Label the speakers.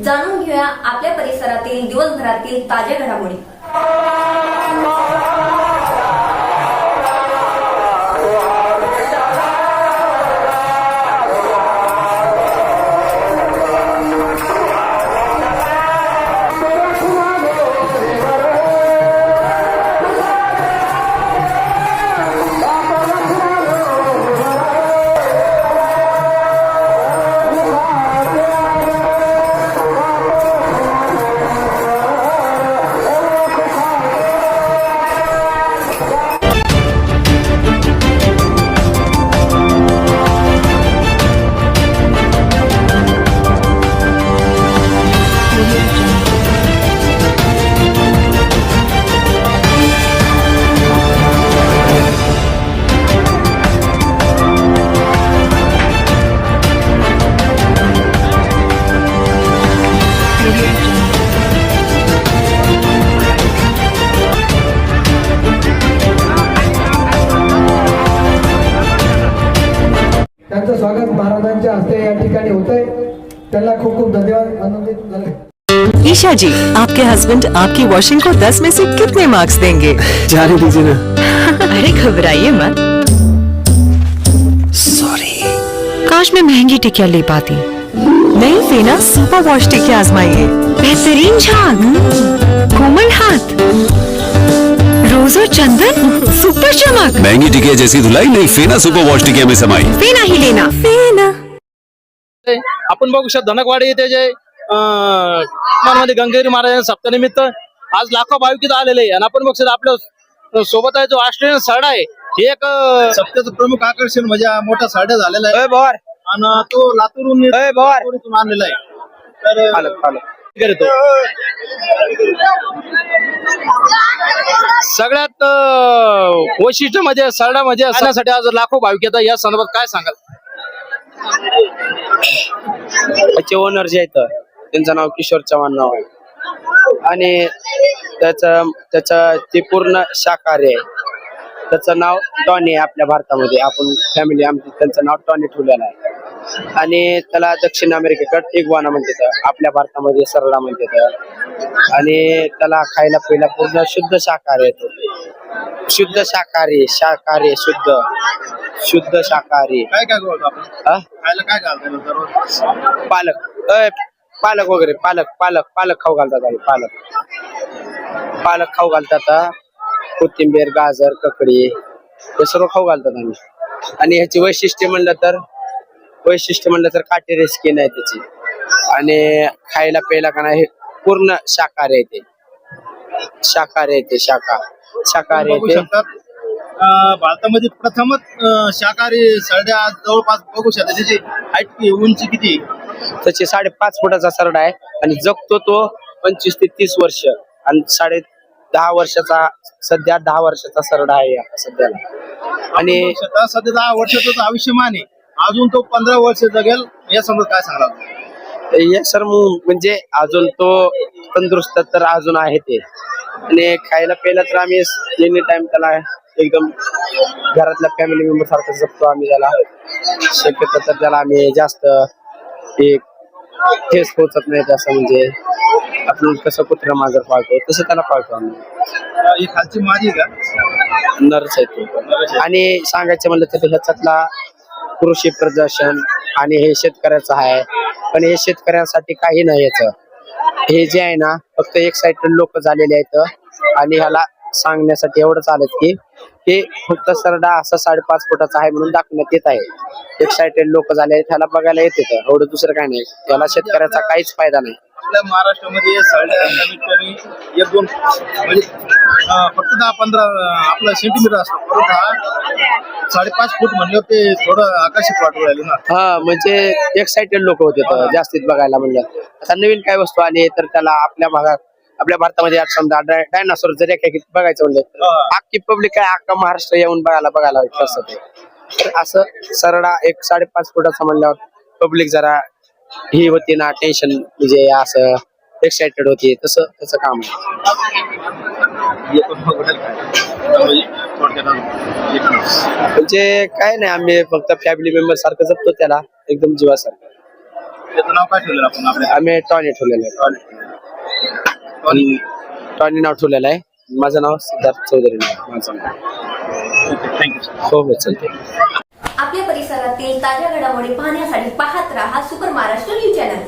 Speaker 1: जाणून घेऊया आपल्या परिसरातील दिवसभरातील ताज्या घडामोडी।
Speaker 2: त्यांचं स्वागत महाराजांच्या हस्ते या ठिकाणी होतंय। त्यांना खूप खूप धन्यवाद। आनंदित झाले।
Speaker 3: ईशा जी, आपके हस्बैंड आपकी वॉशिंग को 10 में से कितने मार्क्स देंगे?
Speaker 4: जाने दीजिए ना।
Speaker 3: अरे घबराइए मत।
Speaker 4: सॉरी।
Speaker 3: काश मैं महंगी टिकिया ले पाती। नई फेना सुपर वॉश टिकिया आजमाइए। बेहतरीन झाग, कोमल हाथ, रोज और चंदन, सुपर चमक।
Speaker 4: महंगी टिकिया जैसी धुलाई नहीं, फेना सुपर वॉश टिकिया में समाई।
Speaker 3: फेना ही लेना, फेना।
Speaker 5: आपण बघू शकतो धनकवाडी येथे जे मध्ये गंगेरी महाराज सप्तानिमित्त आज लाखो भाविक इथं आलेले आहे आणि आपण बघू शकतो आपल्या सोबत आहे जो ऑस्ट्रेलियन सरडा आहे एक सप्त्याचं प्रमुख आकर्षण म्हणजे हा मोठा सरडा झालेला आहे आणि तो लातूरहून आणलेला आहे। तर सगळ्यात वैशिष्ट्य म्हणजे सरडा म्हणजे असण्यासाठी आज लाखो भाविक येतात। या संदर्भात काय सांगाल?
Speaker 6: त्याचे ओनर जे आहेत त्यांचं नाव किशोर चव्हाण नाव आहे आणि त्याचं ते पूर्ण शाकाहारी आहे। त्याचं नाव टॉनी आहे। आपल्या भारतामध्ये आपण फॅमिली आमची त्यांचं नाव टॉनी ठेवलेलं आहे आणि त्याला दक्षिण अमेरिकेकडे इग्वाना म्हणतात, आपल्या भारतामध्ये सरडा म्हणतात आणि त्याला खायला पियला पूर्ण शुद्ध शाकाहारी येतो। शुद्ध शाकाहारी, शाकाहारी शुद्ध शाकाहारी।
Speaker 5: काय काय खायला काय घालतात?
Speaker 6: पालक वगैरे पालक खाऊ घालतात आम्ही। पालक खाऊ घालतात, कोथिंबीर, गाजर, ककडी हे सर्व खाऊ घालतात आम्ही। आणि ह्याची वैशिष्ट्य म्हणलं तर काटेरी स्किन आहे त्याची आणि खायला प्यायला का नाही पूर्ण शाकाहारी आहे ते। शाकाहारी आहे ते।
Speaker 5: भारतामध्ये प्रथमच शाकाहारी सरड्या जवळपास बघू शकता। त्याची हाईट उंची किती?
Speaker 6: त्याची 5.5 फुटाचा सरडा आहे आणि जगतो तो 25 ते 30 वर्ष आणि 10.5 वर्षाचा सध्या 10 वर्षाचा सरडा आहे सध्याला। आणि
Speaker 5: सध्या 10 वर्षाचं आयुष्यमान आहे, अजून तो 15 वर्ष जगेल या समोर काय सांगाल?
Speaker 6: या सर म्हणजे अजून तो तंदुरुस्त तर अजून आहे ते आणि खायला प्यायला तर आम्ही एनी टाइम त्याला एकदम घरातल्या फॅमिली मेंबर सारखं जपतो आम्ही त्याला। शक्यतो तर त्याला आम्ही जास्त एक ठेस पोचत नाही असं, म्हणजे आपण कसं कुत्रा मांजर पाळतो तसं त्याला पाळतो आम्ही।
Speaker 5: खालची माझी का
Speaker 6: नर्स आहे तो। आणि सांगायचं म्हणलं तर ह्याच्यातला कृषी प्रदर्शन आणि हे शेतकऱ्याचं आहे, पण हे शेतकऱ्यांसाठी काही नाही याचं। हे जे आहे ना फक्त एक्साइटेड लोक झालेले आहेत आणि ह्याला सांगण्यासाठी एवढंच आलं की हे फक्त सरडा असा 5.5 फुटाचा आहे म्हणून दाखवण्यात येत आहे। एक्साइटेड लोक झाले ह्याला बघायला येते, एवढं दुसरं काही नाही। याला शेतकऱ्याचा काहीच फायदा नाही।
Speaker 5: आपल्या महाराष्ट्रामध्ये सरड्या कमीत कमी 1-2 म्हणजे फक्त 10-15 आपला सेंटीमीटर असतो, परंतु हा 5.5 फूट म्हणलं ते थोडं आकर्षित वाटू राहिलं ना।
Speaker 6: हा म्हणजे एक्साइटेड लोक होते जास्तीत बघायला म्हणलं। आता नवीन काय वस्तू आली तर त्याला आपल्या भारतामध्ये आज समजा डायनासोर जर बघायचं म्हणलं अख्खी पब्लिक काय अख्खा महाराष्ट्र येऊन बघायला कसं ते। तर असं सरडा एक 5.5 फुटाचा म्हणल्यावर पब्लिक जरा ही होती ना, टेन्शन म्हणजे असं एक्साइटेड होती, तसं त्याचं काम
Speaker 5: आहे।
Speaker 6: म्हणजे काय नाही, आम्ही फक्त फॅमिली मेंबर सारखं जपतो त्याला एकदम जीवासारखं।
Speaker 5: त्याचं नाव काय ठेवलेलं आपण आपल्या
Speaker 6: आम्ही टॉनी ठेवलेलं आहे. टॉनी नाव ठेवलेलं आहे. माझं नाव सिद्धार्थ चौधरी नाव माझं नाव.
Speaker 5: थँक्यू
Speaker 6: हो हो चालते.
Speaker 1: आपल्या परिसरातील ताज्या घडामोडी पाहण्यासाठी पाहत राहा सुपर महाराष्ट्र न्यूज चॅनल.